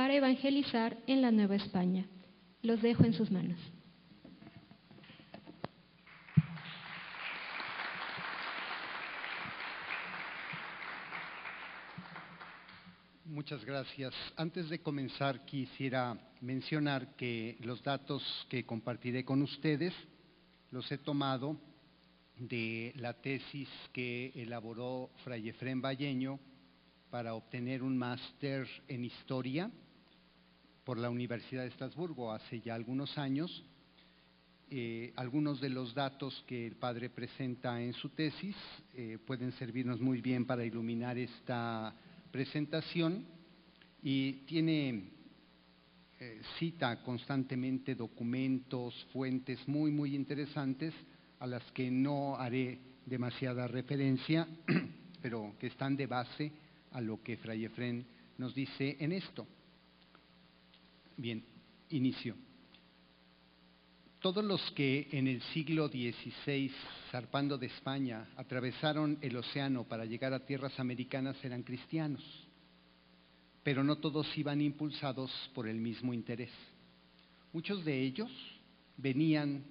para evangelizar en la Nueva España. Los dejo en sus manos. Muchas gracias. Antes de comenzar, quisiera mencionar que los datos que compartiré con ustedes los he tomado de la tesis que elaboró Fray Efrén Valleño para obtener un máster en Historia por la Universidad de Estrasburgo hace ya algunos años. Algunos de los datos que el padre presenta en su tesis pueden servirnos muy bien para iluminar esta presentación, y cita constantemente documentos, fuentes muy interesantes a las que no haré demasiada referencia, pero que están de base a lo que Fray Efrén nos dice en esto. Bien, inicio. Todos los que en el siglo XVI, zarpando de España, atravesaron el océano para llegar a tierras americanas eran cristianos, pero no todos iban impulsados por el mismo interés. Muchos de ellos veían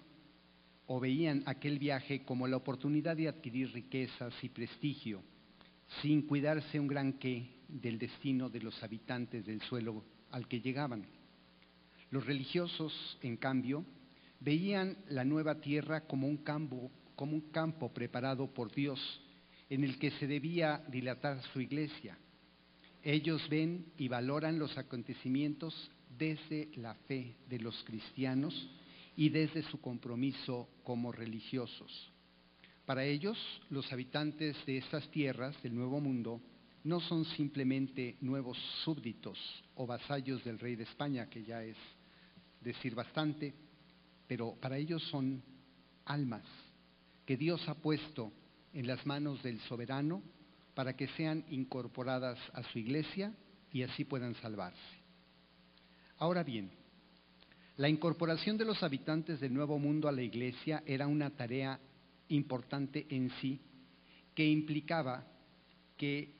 aquel viaje como la oportunidad de adquirir riquezas y prestigio, sin cuidarse un gran qué del destino de los habitantes del suelo al que llegaban. Los religiosos, en cambio, veían la nueva tierra como un campo preparado por Dios en el que se debía dilatar su iglesia. Ellos ven y valoran los acontecimientos desde la fe de los cristianos y desde su compromiso como religiosos. Para ellos, los habitantes de estas tierras del Nuevo Mundo no son simplemente nuevos súbditos o vasallos del rey de España, que ya es decir bastante, pero para ellos son almas que Dios ha puesto en las manos del soberano para que sean incorporadas a su iglesia y así puedan salvarse. Ahora bien, la incorporación de los habitantes del Nuevo Mundo a la iglesia era una tarea importante en sí, que implicaba que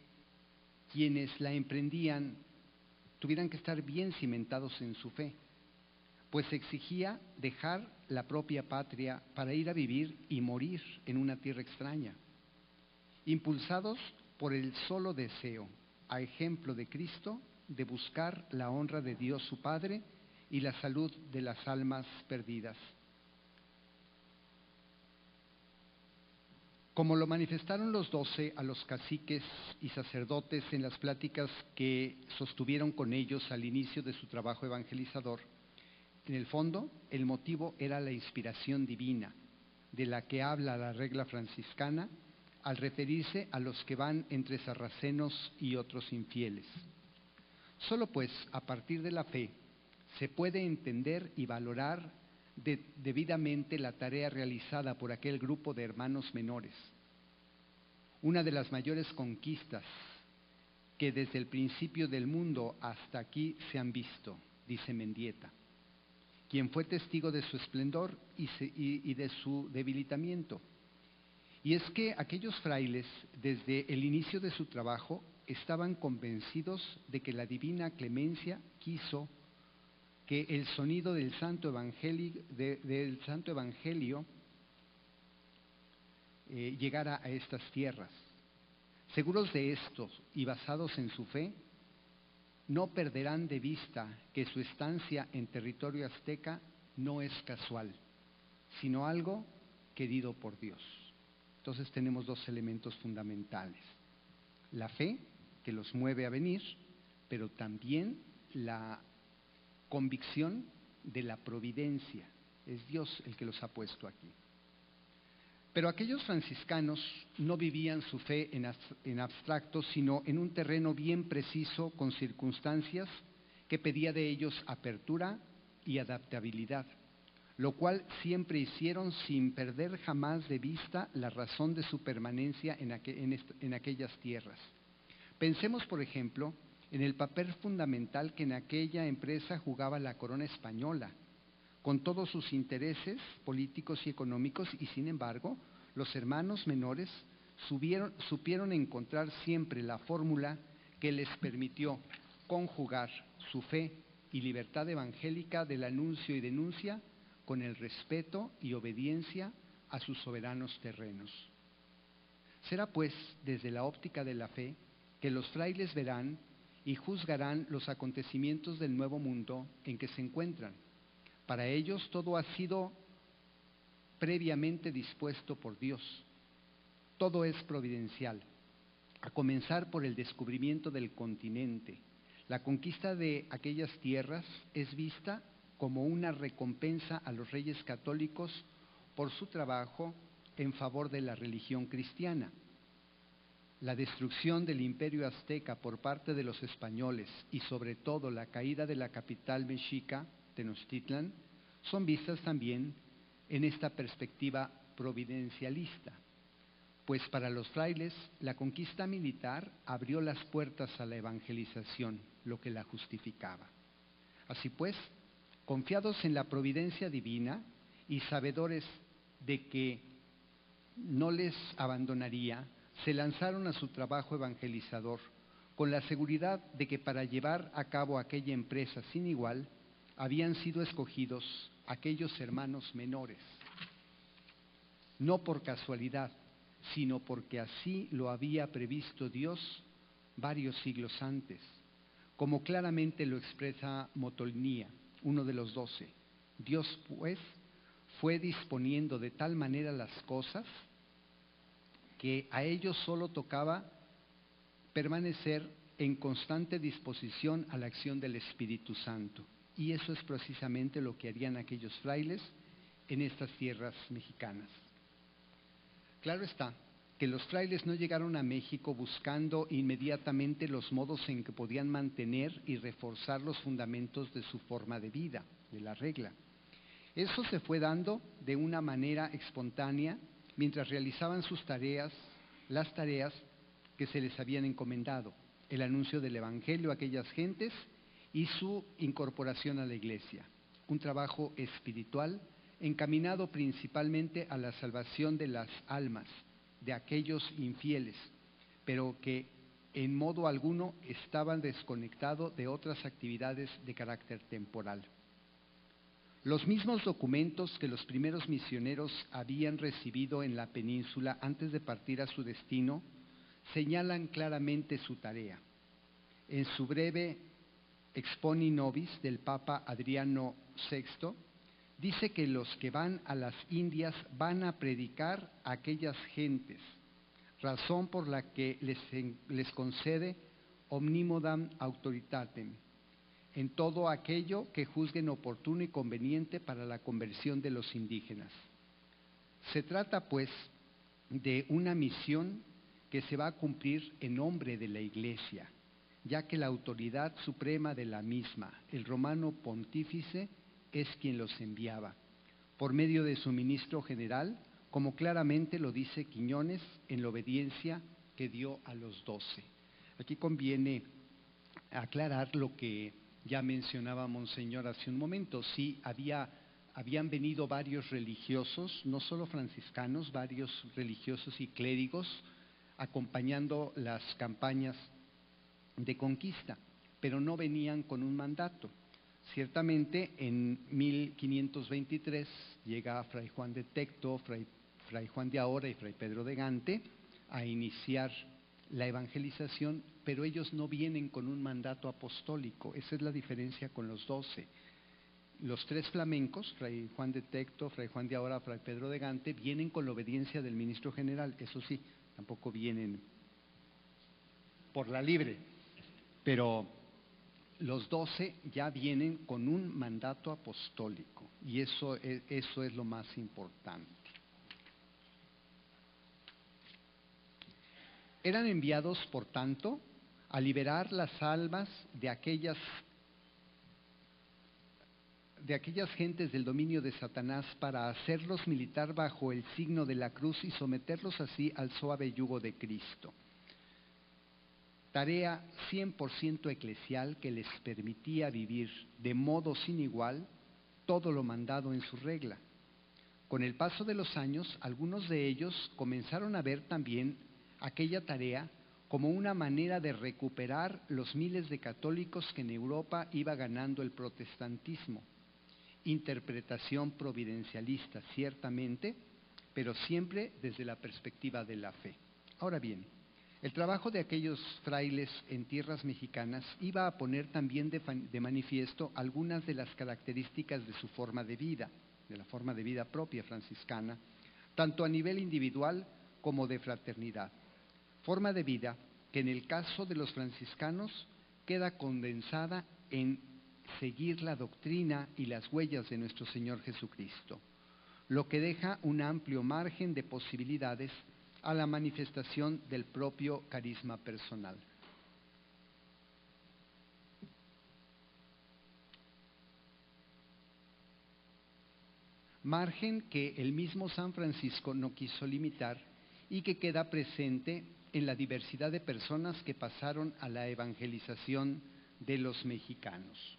quienes la emprendían tuvieran que estar bien cimentados en su fe, pues exigía dejar la propia patria para ir a vivir y morir en una tierra extraña, impulsados por el solo deseo, a ejemplo de Cristo, de buscar la honra de Dios su Padre y la salud de las almas perdidas. Como lo manifestaron los 12 a los caciques y sacerdotes en las pláticas que sostuvieron con ellos al inicio de su trabajo evangelizador, en el fondo, el motivo era la inspiración divina, de la que habla la regla franciscana al referirse a los que van entre sarracenos y otros infieles. Solo pues a partir de la fe se puede entender y valorar debidamente la tarea realizada por aquel grupo de hermanos menores. Una de las mayores conquistas que desde el principio del mundo hasta aquí se han visto, dice Mendieta, quien fue testigo de su esplendor y de su debilitamiento. Y es que aquellos frailes, desde el inicio de su trabajo, estaban convencidos de que la divina clemencia quiso que el sonido del Santo Evangelio llegara a estas tierras. Seguros de esto y basados en su fe, no perderán de vista que su estancia en territorio azteca no es casual, sino algo querido por Dios. Entonces tenemos dos elementos fundamentales: la fe, que los mueve a venir, pero también la convicción de la providencia. Es Dios el que los ha puesto aquí. Pero aquellos franciscanos no vivían su fe en abstracto, sino en un terreno bien preciso, con circunstancias que pedía de ellos apertura y adaptabilidad, lo cual siempre hicieron sin perder jamás de vista la razón de su permanencia en aquellas tierras. Pensemos, por ejemplo, en el papel fundamental que en aquella empresa jugaba la corona española, con todos sus intereses políticos y económicos, y sin embargo, los hermanos menores supieron encontrar siempre la fórmula que les permitió conjugar su fe y libertad evangélica del anuncio y denuncia con el respeto y obediencia a sus soberanos terrenos. Será pues desde la óptica de la fe que los frailes verán y juzgarán los acontecimientos del nuevo mundo en que se encuentran. Para ellos todo ha sido previamente dispuesto por Dios. Todo es providencial, a comenzar por el descubrimiento del continente. La conquista de aquellas tierras es vista como una recompensa a los reyes católicos por su trabajo en favor de la religión cristiana. La destrucción del imperio azteca por parte de los españoles y sobre todo la caída de la capital mexica, Tenochtitlan, son vistas también en esta perspectiva providencialista, pues para los frailes la conquista militar abrió las puertas a la evangelización, lo que la justificaba. Así pues, confiados en la providencia divina y sabedores de que no les abandonaría, se lanzaron a su trabajo evangelizador, con la seguridad de que para llevar a cabo aquella empresa sin igual, habían sido escogidos aquellos hermanos menores, no por casualidad, sino porque así lo había previsto Dios varios siglos antes, como claramente lo expresa Motolinía, uno de los 12. Dios, pues, fue disponiendo de tal manera las cosas que a ellos solo tocaba permanecer en constante disposición a la acción del Espíritu Santo. Y eso es precisamente lo que harían aquellos frailes en estas tierras mexicanas. Claro está que los frailes no llegaron a México buscando inmediatamente los modos en que podían mantener y reforzar los fundamentos de su forma de vida, de la regla. Eso se fue dando de una manera espontánea mientras realizaban sus tareas, las tareas que se les habían encomendado, el anuncio del Evangelio a aquellas gentes y su incorporación a la Iglesia, un trabajo espiritual encaminado principalmente a la salvación de las almas, de aquellos infieles, pero que en modo alguno estaban desconectados de otras actividades de carácter temporal. Los mismos documentos que los primeros misioneros habían recibido en la península antes de partir a su destino señalan claramente su tarea. En su breve Exponi Nobis del Papa Adriano VI, dice que los que van a las Indias van a predicar a aquellas gentes, razón por la que les concede omnimodam authoritatem, en todo aquello que juzguen oportuno y conveniente para la conversión de los indígenas. Se trata, pues, de una misión que se va a cumplir en nombre de la Iglesia, ya que la autoridad suprema de la misma, el romano pontífice, es quien los enviaba, por medio de su ministro general, como claramente lo dice Quiñones en la obediencia que dio a los 12. Aquí conviene aclarar lo que ya mencionaba Monseñor hace un momento. Sí, habían venido varios religiosos, no solo franciscanos, varios religiosos y clérigos acompañando las campañas de conquista, pero no venían con un mandato. Ciertamente en 1523 llega Fray Juan de Tecto, Fray Juan de Ahora y Fray Pedro de Gante a iniciar la evangelización, pero ellos no vienen con un mandato apostólico. Esa es la diferencia con los 12. Los 3 flamencos, Fray Juan de Tecto, Fray Juan de Ahora, Fray Pedro de Gante, vienen con la obediencia del ministro general. Eso sí, tampoco vienen por la libre, pero los 12 ya vienen con un mandato apostólico, y eso es lo más importante. Eran enviados, por tanto, a liberar las almas de aquellas gentes del dominio de Satanás para hacerlos militar bajo el signo de la cruz y someterlos así al suave yugo de Cristo. Tarea 100% eclesial que les permitía vivir de modo sin igual todo lo mandado en su regla. Con el paso de los años, algunos de ellos comenzaron a ver también aquella tarea como una manera de recuperar los miles de católicos que en Europa iba ganando el protestantismo. Interpretación providencialista, ciertamente, pero siempre desde la perspectiva de la fe. Ahora bien, el trabajo de aquellos frailes en tierras mexicanas iba a poner también de manifiesto algunas de las características de su forma de vida, de la forma de vida propia franciscana, tanto a nivel individual como de fraternidad. Forma de vida que en el caso de los franciscanos queda condensada en seguir la doctrina y las huellas de nuestro Señor Jesucristo, lo que deja un amplio margen de posibilidades a la manifestación del propio carisma personal. Margen que el mismo San Francisco no quiso limitar y que queda presente en la diversidad de personas que pasaron a la evangelización de los mexicanos.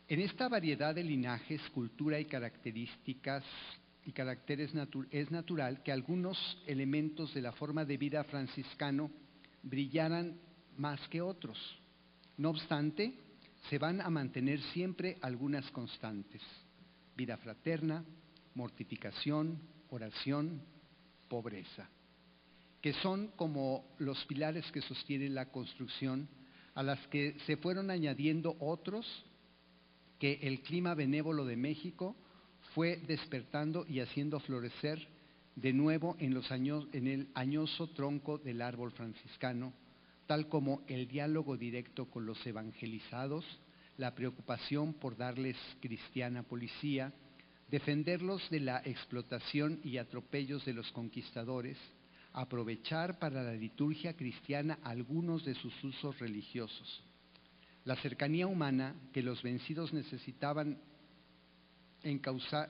En esta variedad de linajes, cultura y características y caracteres es natural que algunos elementos de la forma de vida franciscano brillaran más que otros. No obstante, se van a mantener siempre algunas constantes: vida fraterna, mortificación, oración, pobreza, que son como los pilares que sostienen la construcción, a las que se fueron añadiendo otros que el clima benévolo de México fue despertando y haciendo florecer de nuevo en el añoso tronco del árbol franciscano, tal como el diálogo directo con los evangelizados, la preocupación por darles cristiana policía, defenderlos de la explotación y atropellos de los conquistadores, aprovechar para la liturgia cristiana algunos de sus usos religiosos. La cercanía humana que los vencidos necesitaban encauzar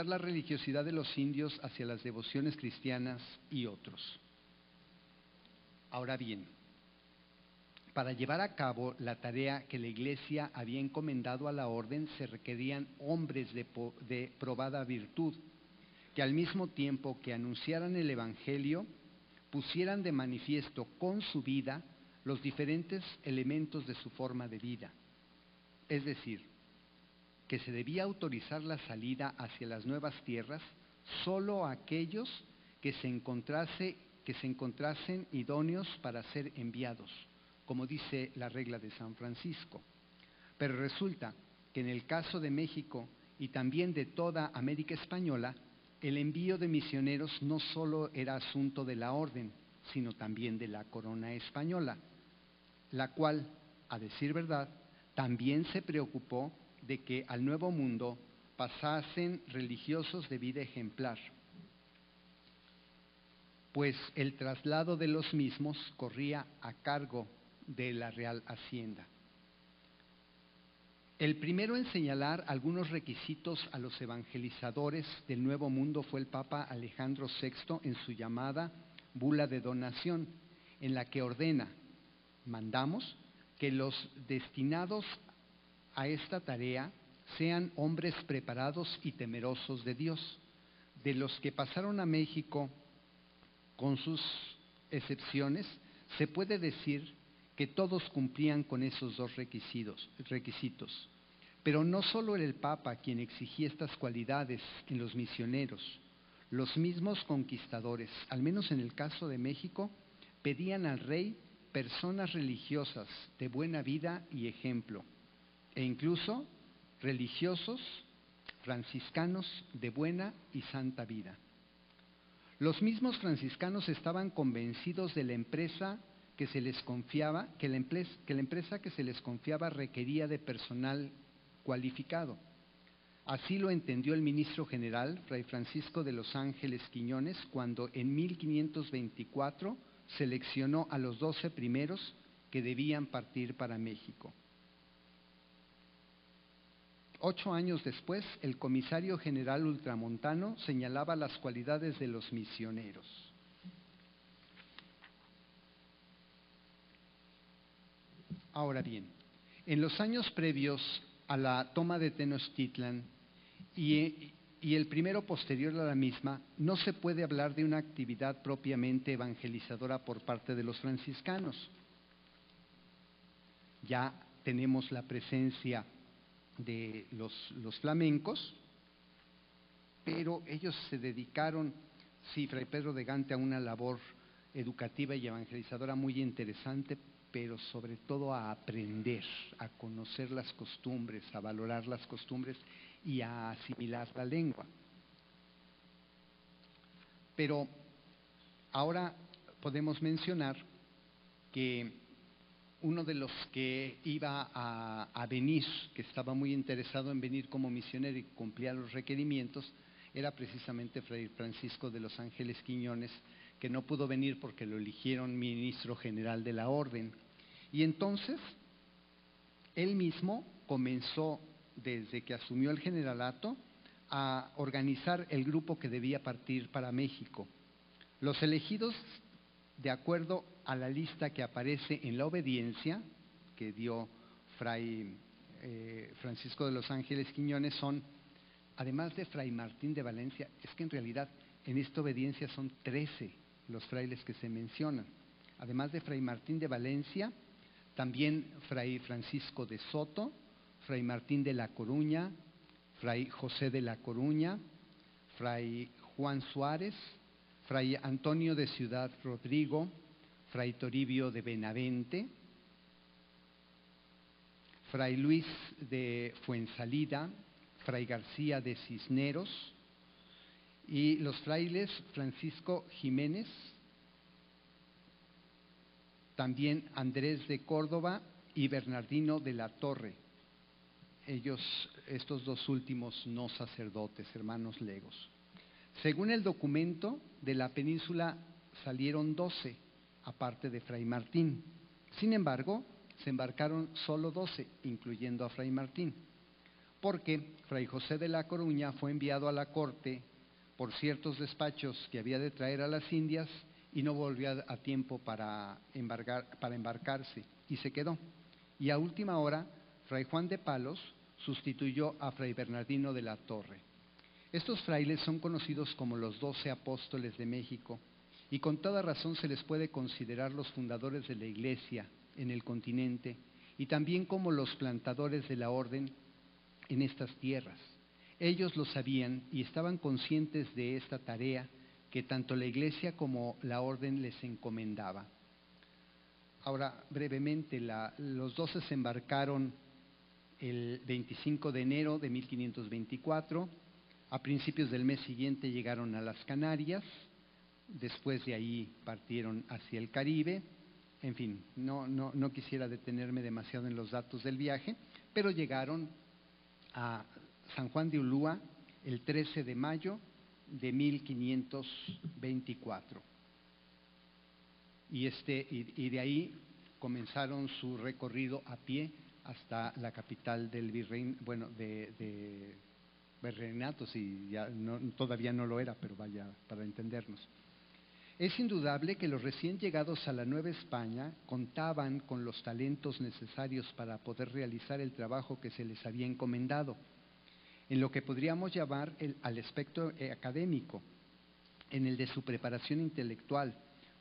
la religiosidad de los indios hacia las devociones cristianas y otros. Ahora bien, para llevar a cabo la tarea que la Iglesia había encomendado a la orden se requerían hombres de probada virtud, que al mismo tiempo que anunciaran el Evangelio, pusieran de manifiesto con su vida los diferentes elementos de su forma de vida. Es decir, que se debía autorizar la salida hacia las nuevas tierras solo a aquellos que se encontrasen idóneos para ser enviados, como dice la regla de San Francisco. Pero resulta que en el caso de México y también de toda América Española, el envío de misioneros no solo era asunto de la orden, sino también de la corona española, la cual, a decir verdad, también se preocupó de que al Nuevo Mundo pasasen religiosos de vida ejemplar, pues el traslado de los mismos corría a cargo de la Real Hacienda. El primero en señalar algunos requisitos a los evangelizadores del Nuevo Mundo fue el Papa Alejandro VI en su llamada Bula de Donación, en la que ordena: mandamos que los destinados a esta tarea sean hombres preparados y temerosos de Dios. De los que pasaron a México, con sus excepciones, se puede decir que todos cumplían con esos dos requisitos. Pero no solo era el Papa quien exigía estas cualidades en los misioneros. Los mismos conquistadores, al menos en el caso de México, pedían al rey personas religiosas de buena vida y ejemplo, e incluso religiosos franciscanos de buena y santa vida. Los mismos franciscanos estaban convencidos de la empresa que se les confiaba, que la empresa que se les confiaba requería de personal cualificado. Así lo entendió el ministro general, Fray Francisco de los Ángeles Quiñones, cuando en 1524 seleccionó a los 12 primeros que debían partir para México. 8 años después, el comisario general ultramontano señalaba las cualidades de los misioneros. Ahora bien, en los años previos a la toma de Tenochtitlan y el primero posterior a la misma, no se puede hablar de una actividad propiamente evangelizadora por parte de los franciscanos. Ya tenemos la presencia de los flamencos, pero ellos se dedicaron, sí, Fray Pedro de Gante, a una labor educativa y evangelizadora muy interesante, pero sobre todo a aprender, a conocer las costumbres, a valorar las costumbres y a asimilar la lengua. Pero ahora podemos mencionar que uno de los que iba a venir, que estaba muy interesado en venir como misionero y cumplía los requerimientos, era precisamente Fray Francisco de los Ángeles Quiñones, que no pudo venir porque lo eligieron ministro general de la orden. Y entonces, él mismo comenzó, desde que asumió el generalato, a organizar el grupo que debía partir para México. Los elegidos, de acuerdo a la lista que aparece en la obediencia que dio Fray Francisco de los Ángeles Quiñones, son, además de Fray Martín de Valencia, es que en realidad en esta obediencia son 13 los frailes que se mencionan. Además de Fray Martín de Valencia, también Fray Francisco de Soto, Fray Martín de la Coruña, Fray José de la Coruña, Fray Juan Suárez, Fray Antonio de Ciudad Rodrigo, Fray Toribio de Benavente, Fray Luis de Fuensalida, Fray García de Cisneros y los frailes Francisco Jiménez, también Andrés de Córdoba y Bernardino de la Torre. Ellos, estos dos últimos no sacerdotes, hermanos legos. Según el documento, de la península salieron 12, aparte de Fray Martín. Sin embargo, se embarcaron solo 12, incluyendo a Fray Martín, porque Fray José de la Coruña fue enviado a la corte por ciertos despachos que había de traer a las Indias y no volvió a tiempo para embarcarse y se quedó. Y a última hora, Fray Juan de Palos sustituyó a Fray Bernardino de la Torre. Estos frailes son conocidos como los 12 apóstoles de México y con toda razón se les puede considerar los fundadores de la Iglesia en el continente y también como los plantadores de la orden en estas tierras. Ellos lo sabían y estaban conscientes de esta tarea que tanto la Iglesia como la orden les encomendaba. Ahora, brevemente, los 12 se embarcaron el 25 de enero de 1524. A principios del mes siguiente llegaron a las Canarias, después de ahí partieron hacia el Caribe. En fin, no quisiera detenerme demasiado en los datos del viaje, pero llegaron a San Juan de Ulúa el 13 de mayo de 1524. Y de ahí comenzaron su recorrido a pie hasta la capital del de virreinato, si ya todavía no lo era, pero vaya, para entendernos. Es indudable que los recién llegados a la Nueva España contaban con los talentos necesarios para poder realizar el trabajo que se les había encomendado, en lo que podríamos llamar al aspecto académico, en el de su preparación intelectual,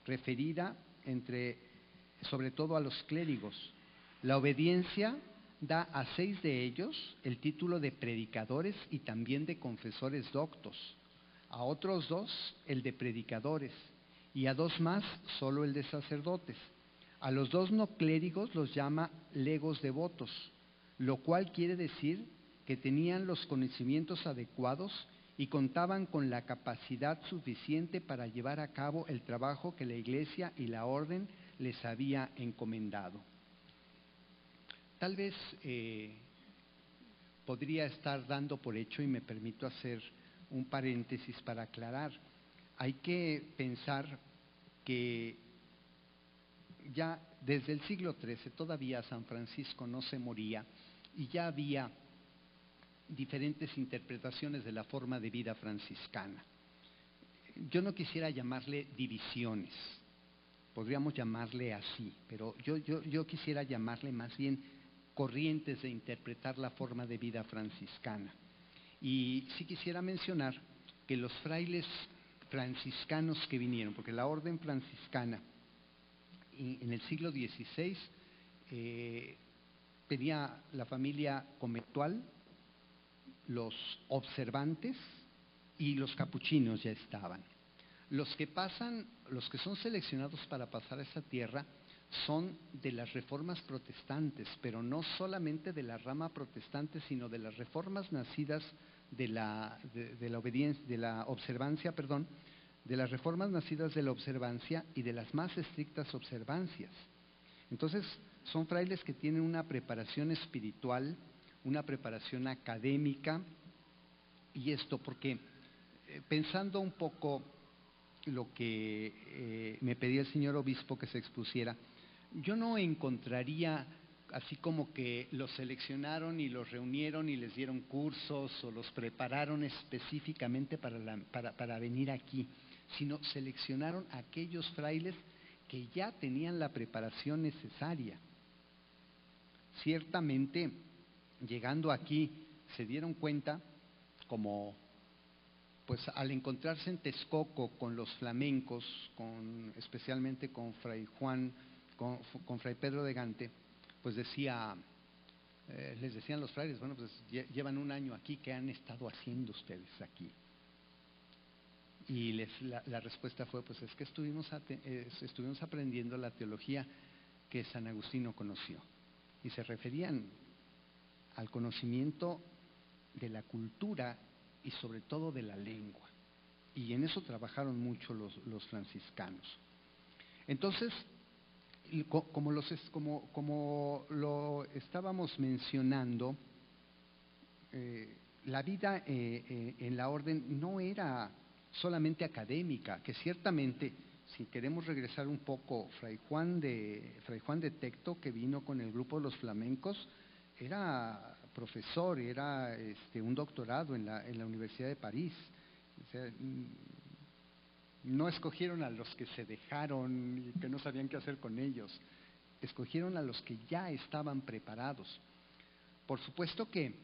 referida sobre todo a los clérigos. La obediencia da a 6 de ellos el título de predicadores y también de confesores doctos, a otros 2 el de predicadores y a 2 más solo el de sacerdotes. A los 2 no clérigos los llama legos devotos, lo cual quiere decir que tenían los conocimientos adecuados y contaban con la capacidad suficiente para llevar a cabo el trabajo que la Iglesia y la Orden les había encomendado. Tal vez podría estar dando por hecho, y me permito hacer un paréntesis para aclarar, hay que pensar que ya desde el siglo XIII todavía San Francisco no se moría y ya había diferentes interpretaciones de la forma de vida franciscana. Yo no quisiera llamarle divisiones, podríamos llamarle así, pero yo quisiera llamarle más bien corrientes de interpretar la forma de vida franciscana. Y sí quisiera mencionar que los frailes franciscanos que vinieron, porque la orden franciscana en el siglo XVI tenía la familia conventual, los observantes y los capuchinos ya estaban. Los que son seleccionados para pasar a esa tierra son de las reformas protestantes, pero no solamente de la rama protestante, sino de las reformas nacidas de la observancia, de las reformas nacidas de la observancia y de las más estrictas observancias. Entonces, son frailes que tienen una preparación espiritual, una preparación académica, y esto porque, pensando un poco lo que me pedía el señor obispo que se expusiera, yo no encontraría así como que los seleccionaron y los reunieron y les dieron cursos o los prepararon específicamente para venir aquí, sino seleccionaron a aquellos frailes que ya tenían la preparación necesaria. Ciertamente, llegando aquí, se dieron cuenta, como pues al encontrarse en Texcoco con los flamencos, especialmente con Fray Juan, con Fray Pedro de Gante, pues les decían los frailes, bueno, pues llevan un año aquí, ¿qué han estado haciendo ustedes aquí? Y la respuesta fue, pues es que estuvimos aprendiendo la teología que San Agustín conoció. Y se referían al conocimiento de la cultura y sobre todo de la lengua. Y en eso trabajaron mucho los franciscanos. Entonces, como lo estábamos mencionando, la vida en la orden no era solamente académica, que ciertamente, si queremos regresar un poco, Fray Juan de Tecto, que vino con el grupo de los flamencos, era profesor, era un doctorado en la Universidad de París. O sea, no escogieron a los que se dejaron y que no sabían qué hacer con ellos, escogieron a los que ya estaban preparados. Por supuesto que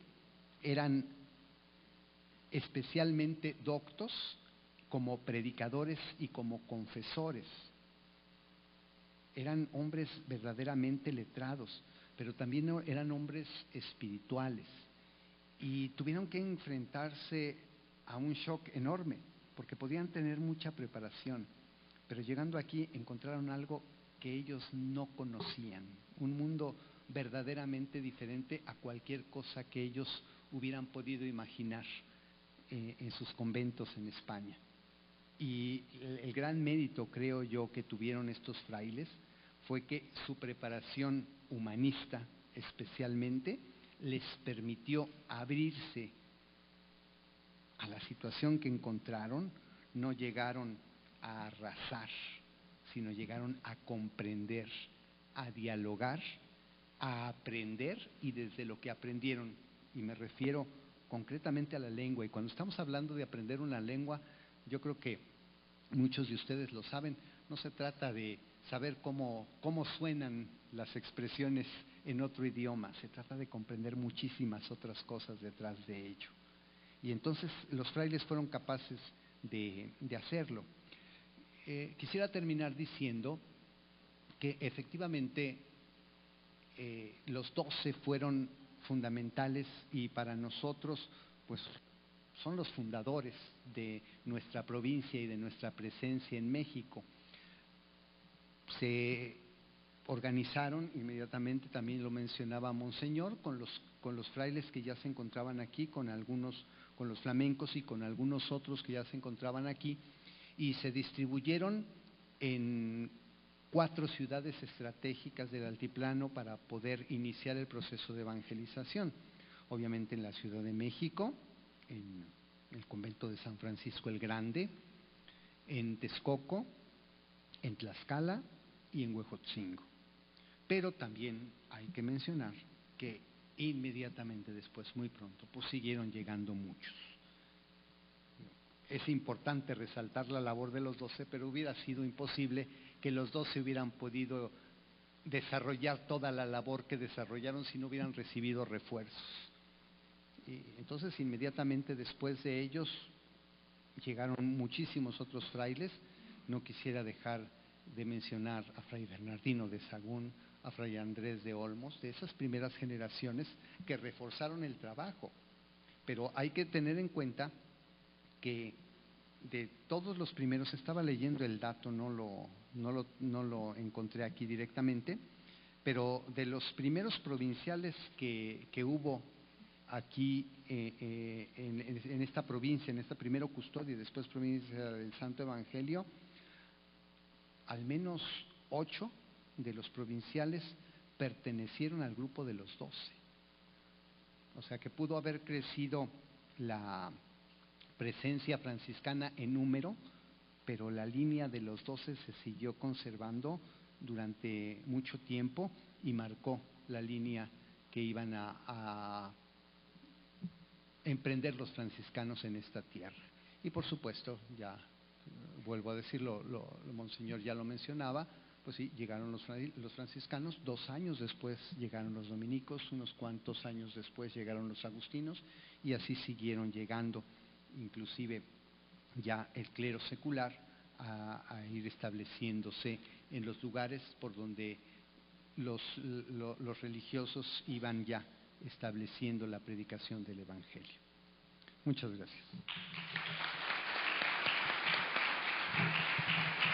eran especialmente doctos como predicadores y como confesores. Eran hombres verdaderamente letrados, pero también eran hombres espirituales y tuvieron que enfrentarse a un shock enorme, porque podían tener mucha preparación, pero llegando aquí encontraron algo que ellos no conocían, un mundo verdaderamente diferente a cualquier cosa que ellos hubieran podido imaginar en sus conventos en España. Y el gran mérito, creo yo, que tuvieron estos frailes fue que su preparación humanista especialmente les permitió abrirse a la situación que encontraron. No llegaron a arrasar, sino llegaron a comprender, a dialogar, a aprender, y desde lo que aprendieron, y me refiero concretamente a la lengua, y cuando estamos hablando de aprender una lengua, yo creo que muchos de ustedes lo saben, no se trata de saber cómo suenan las expresiones en otro idioma, se trata de comprender muchísimas otras cosas detrás de ello. Y entonces los frailes fueron capaces de hacerlo. Quisiera terminar diciendo que efectivamente los 12 fueron fundamentales y para nosotros pues son los fundadores de nuestra provincia y de nuestra presencia en México. Se organizaron inmediatamente, también lo mencionaba Monseñor, con los frailes que ya se encontraban aquí, con los flamencos y con algunos otros que ya se encontraban aquí, y se distribuyeron en 4 ciudades estratégicas del altiplano para poder iniciar el proceso de evangelización. Obviamente en la Ciudad de México, en el convento de San Francisco el Grande, en Texcoco, en Tlaxcala y en Huejotzingo. Pero también hay que mencionar que inmediatamente después, muy pronto, pues siguieron llegando muchos. Es importante resaltar la labor de los 12, pero hubiera sido imposible que los 12 hubieran podido desarrollar toda la labor que desarrollaron si no hubieran recibido refuerzos. entonces inmediatamente después de ellos llegaron muchísimos otros frailes. No quisiera dejar de mencionar a Fray Bernardino de Sahagún, a Fray Andrés de Olmos, de esas primeras generaciones que reforzaron el trabajo. Pero hay que tener en cuenta que de todos los primeros, estaba leyendo el dato, no lo encontré aquí directamente, pero de los primeros provinciales que hubo aquí en esta provincia, en esta primera custodia y después provincia del Santo Evangelio, al menos 8 de los provinciales pertenecieron al grupo de los 12. O sea que pudo haber crecido la presencia franciscana en número, pero la línea de los 12 se siguió conservando durante mucho tiempo y marcó la línea que iban a emprender los franciscanos en esta tierra. Y por supuesto, ya vuelvo a decirlo, Monseñor ya lo mencionaba, pues sí, llegaron los franciscanos, 2 años después llegaron los dominicos, unos cuantos años después llegaron los agustinos, y así siguieron llegando, inclusive ya el clero secular, a ir estableciéndose en los lugares por donde los religiosos iban ya estableciendo la predicación del Evangelio. Muchas gracias.